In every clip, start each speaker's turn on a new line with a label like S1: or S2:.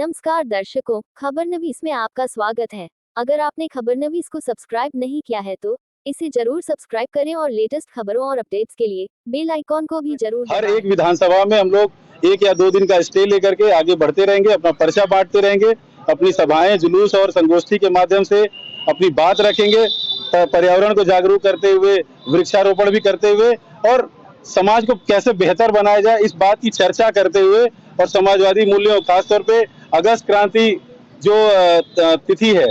S1: नमस्कार दर्शकों, खबरनवीस में आपका स्वागत है। अगर आपने खबरनवीस को सब्सक्राइब नहीं किया है तो इसे जरूर सब्सक्राइब करें और लेटेस्ट खबरों और अपडेट्स के लिए बेल आइकॉन को भी जरूर
S2: हर
S1: दबाएं।
S2: एक विधानसभा में हम लोग 1 या 2 दिन का स्टे लेकर के आगे बढ़ते रहेंगे, अपना पर्चा बांटते रहेंगे, अपनी सभाएं, जुलूस और संगोष्ठी के माध्यम से अपनी बात रखेंगे, पर्यावरण को जागरूक करते हुए, वृक्षारोपण भी करते हुए और समाज को कैसे बेहतर बनाया जाए इस बात की चर्चा करते हुए और समाजवादी मूल्यों, खासतौर पे अगस्त क्रांति जो तिथि है,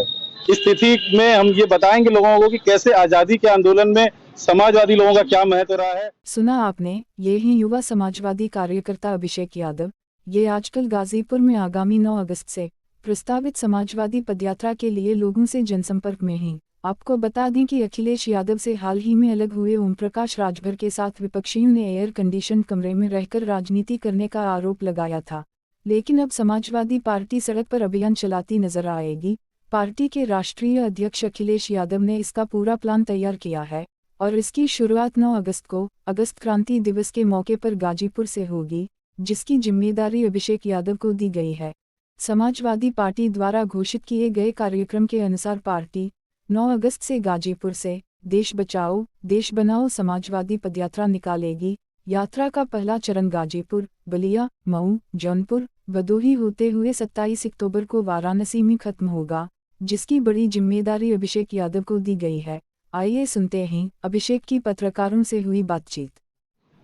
S2: इस तिथि में हम ये बताएंगे लोगों को कि कैसे आजादी के आंदोलन में समाजवादी लोगों का क्या महत्व रहा है।
S3: सुना आपने, ये ही युवा समाजवादी कार्यकर्ता अभिषेक यादव। ये आजकल गाजीपुर में आगामी 9 अगस्त से प्रस्तावित समाजवादी पदयात्रा के लिए लोगों से जनसंपर्क में हैं। आपको बता दें कि अखिलेश यादव से हाल ही में अलग हुए ओम प्रकाश राजभर के साथ विपक्षियों ने एयर कंडीशन कमरे में रहकर राजनीति करने का आरोप लगाया था, लेकिन अब समाजवादी पार्टी सड़क पर अभियान चलाती नजर आएगी। पार्टी के राष्ट्रीय अध्यक्ष अखिलेश यादव ने इसका पूरा प्लान तैयार किया है और इसकी शुरुआत 9 अगस्त को अगस्त क्रांति दिवस के मौके पर गाजीपुर से होगी, जिसकी जिम्मेदारी अभिषेक यादव को दी गई है। समाजवादी पार्टी द्वारा घोषित किए गए कार्यक्रम के अनुसार पार्टी 9 अगस्त से गाजीपुर से देश बचाओ देश बनाओ समाजवादी पदयात्रा निकालेगी। यात्रा का पहला चरण गाजीपुर, बलिया, मऊ, जौनपुर, भदोही होते हुए 27 अक्टूबर को वाराणसी में खत्म होगा, जिसकी बड़ी जिम्मेदारी अभिषेक यादव को दी गई है। आइए सुनते हैं अभिषेक की पत्रकारों से हुई बातचीत।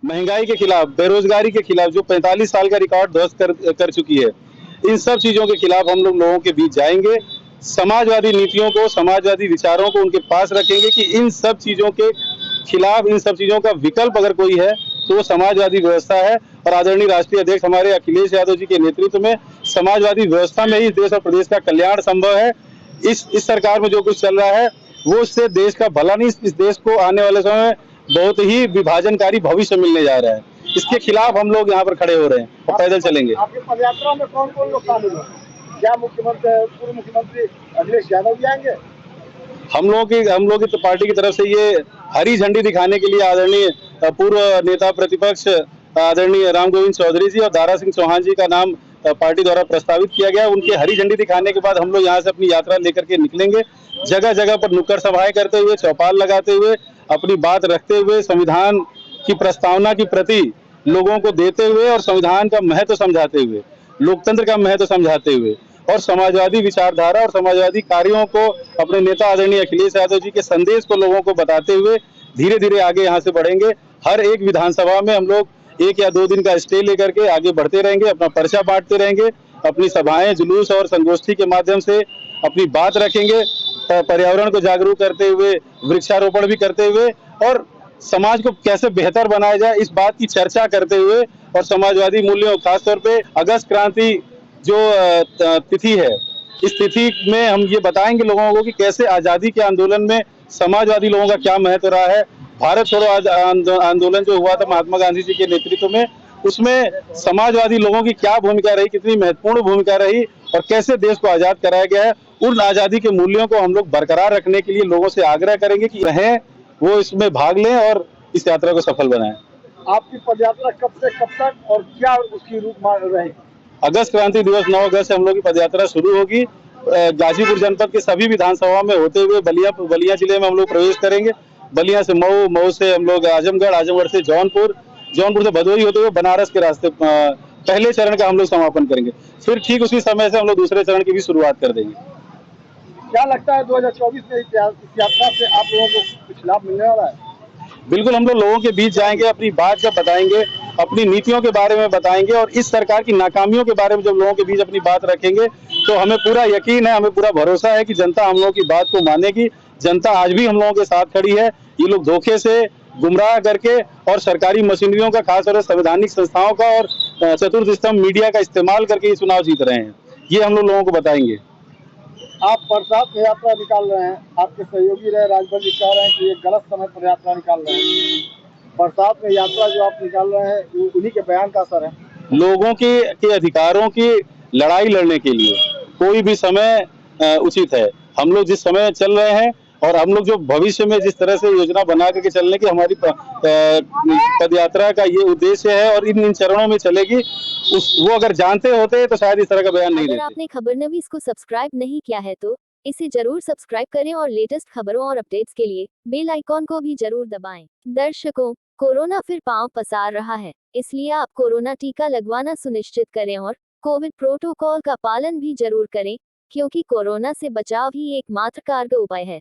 S2: महंगाई के खिलाफ, बेरोजगारी के खिलाफ जो 45 साल का रिकॉर्ड ध्वस्त कर चुकी है, इन सब चीजों के खिलाफ हम लोगों के बीच जाएंगे। समाजवादी नीतियों को, समाजवादी विचारों को उनके पास रखेंगे कि इन सब चीजों के खिलाफ, इन सब चीजों का विकल्प अगर कोई है तो वो समाजवादी व्यवस्था है। और आदरणीय राष्ट्रीय अध्यक्ष हमारे अखिलेश यादव जी के नेतृत्व में समाजवादी व्यवस्था में ही देश और प्रदेश का कल्याण संभव है। इस सरकार में जो कुछ चल रहा है वो इससे देश का भला नहीं, इस देश को आने वाले समय में बहुत ही विभाजनकारी भविष्य मिलने जा रहा है। इसके खिलाफ हम लोग यहाँ पर खड़े हो रहे हैं और पैदल चलेंगे।
S4: आपके पदयात्रा में कौन कौन लोग शामिल हैं? क्या पूर्व मुख्यमंत्री अखिलेश यादव भी आएंगे?
S2: हम लोग की तो पार्टी की तरफ से ये हरी झंडी दिखाने के लिए आदरणीय पूर्व नेता प्रतिपक्ष आदरणीय राम गोविंद चौधरी जी और दारा सिंह चौहान जी का नाम पार्टी द्वारा प्रस्तावित किया गया। उनके हरी झंडी दिखाने के बाद हम लोग यहाँ से अपनी यात्रा लेकर के निकलेंगे, जगह जगह पर नुक्कड़ सभाएं करते हुए, चौपाल लगाते हुए, अपनी बात रखते हुए, संविधान की प्रस्तावना की प्रति लोगों को देते हुए और संविधान का महत्व समझाते हुए, लोकतंत्र का महत्व समझाते हुए और समाजवादी विचारधारा और समाजवादी कार्यों को अपने नेता आदरणीय अखिलेश यादव जी के संदेश को लोगों को बताते हुए धीरे धीरे आगे यहाँ से बढ़ेंगे। हर एक विधानसभा में हम लोग 1 या 2 दिन का स्टे लेकर के आगे बढ़ते रहेंगे, अपना पर्चा बांटते रहेंगे, अपनी सभाएं, जुलूस और संगोष्ठी के माध्यम से अपनी बात रखेंगे, पर्यावरण को जागरूक करते हुए, वृक्षारोपण भी करते हुए और समाज को कैसे बेहतर बनाया जाए इस बात की चर्चा करते हुए और समाजवादी मूल्यों, खासतौर पे अगस्त क्रांति जो तिथि है, इस तिथि में हम ये बताएंगे लोगों को कि कैसे आजादी के आंदोलन में समाजवादी लोगों का क्या महत्व रहा है। भारत छोड़ो आंदोलन जो हुआ था महात्मा गांधी जी के नेतृत्व में, उसमें समाजवादी लोगों की क्या भूमिका रही, कितनी महत्वपूर्ण भूमिका रही और कैसे देश को आजाद कराया गया है। उन आजादी के मूल्यों को हम लोग बरकरार रखने के लिए लोगों से आग्रह करेंगे कि रहें, वो इसमें भाग लें और इस यात्रा को सफल बनाएं।
S4: आपकी पदयात्रा कब से कब तक और क्या उसकी रूप रहेगी?
S2: अगस्त क्रांति दिवस 9 अगस्त से हम लोग की पदयात्रा शुरू होगी। गाजीपुर जनपद के सभी विधानसभा में होते हुए बलिया जिले में हम लोग प्रवेश करेंगे। बलिया से मऊ, मऊ से हम लोग आजमगढ़, आजमगढ़ से जौनपुर, जौनपुर से भदोही होते हुए बनारस के रास्ते पहले चरण का हम लोग समापन करेंगे। फिर ठीक उसी समय से हम लोग दूसरे चरण की भी शुरुआत कर देंगे।
S4: क्या लगता है 2024 में इस यात्रा से आप लोगों को कुछ लाभ मिलने वाला है?
S2: बिल्कुल, हम लोगों के बीच जाएंगे, अपनी बात जब बताएंगे, अपनी नीतियों के बारे में बताएंगे और इस सरकार की नाकामियों के बारे में जब लोगों के बीच अपनी बात रखेंगे तो हमें पूरा यकीन है, हमें पूरा भरोसा है कि जनता हम लोगों की बात को मानेगी। जनता आज भी हम लोगों के साथ खड़ी है। ये लोग धोखे से, गुमराह करके और सरकारी मशीनरियों का, खासतौर से संवैधानिक संस्थाओं का और चतुर्थ स्तंभ मीडिया का इस्तेमाल करके ये चुनाव जीत रहे हैं। ये हम लोगों को बताएंगे।
S4: आप बरसात में यात्रा निकाल रहे हैं, आपके सहयोगी रहे राजभर जी कह रहे हैं कि ये गलत समय पर यात्रा निकाल रहे हैं। बरसात में यात्रा जो आप निकाल रहे हैं उन्हीं के बयान का असर है।
S2: लोगों के अधिकारों की लड़ाई लड़ने के लिए कोई भी समय उचित है। हम लोग जिस समय चल रहे हैं और हम लोग जो भविष्य में जिस तरह से योजना बना करके चलने की हमारी पदयात्रा का ये उद्देश्य है और इन चरणों में चलेगी वो अगर जानते होते तो शायद इस तरह का बयान नहीं
S1: अगर
S2: देते।
S1: आपने खबरनवीस को सब्सक्राइब नहीं किया है तो इसे जरूर सब्सक्राइब करें और लेटेस्ट खबरों और अपडेट्स के लिए बेल आइकॉन को भी जरूर दबाएं। दर्शकों, कोरोना फिर पांव पसार रहा है, इसलिए आप कोरोना टीका लगवाना सुनिश्चित करें और कोविड प्रोटोकॉल का पालन भी जरूर करें, क्योंकि कोरोना से बचाव ही एकमात्र कारगर उपाय है।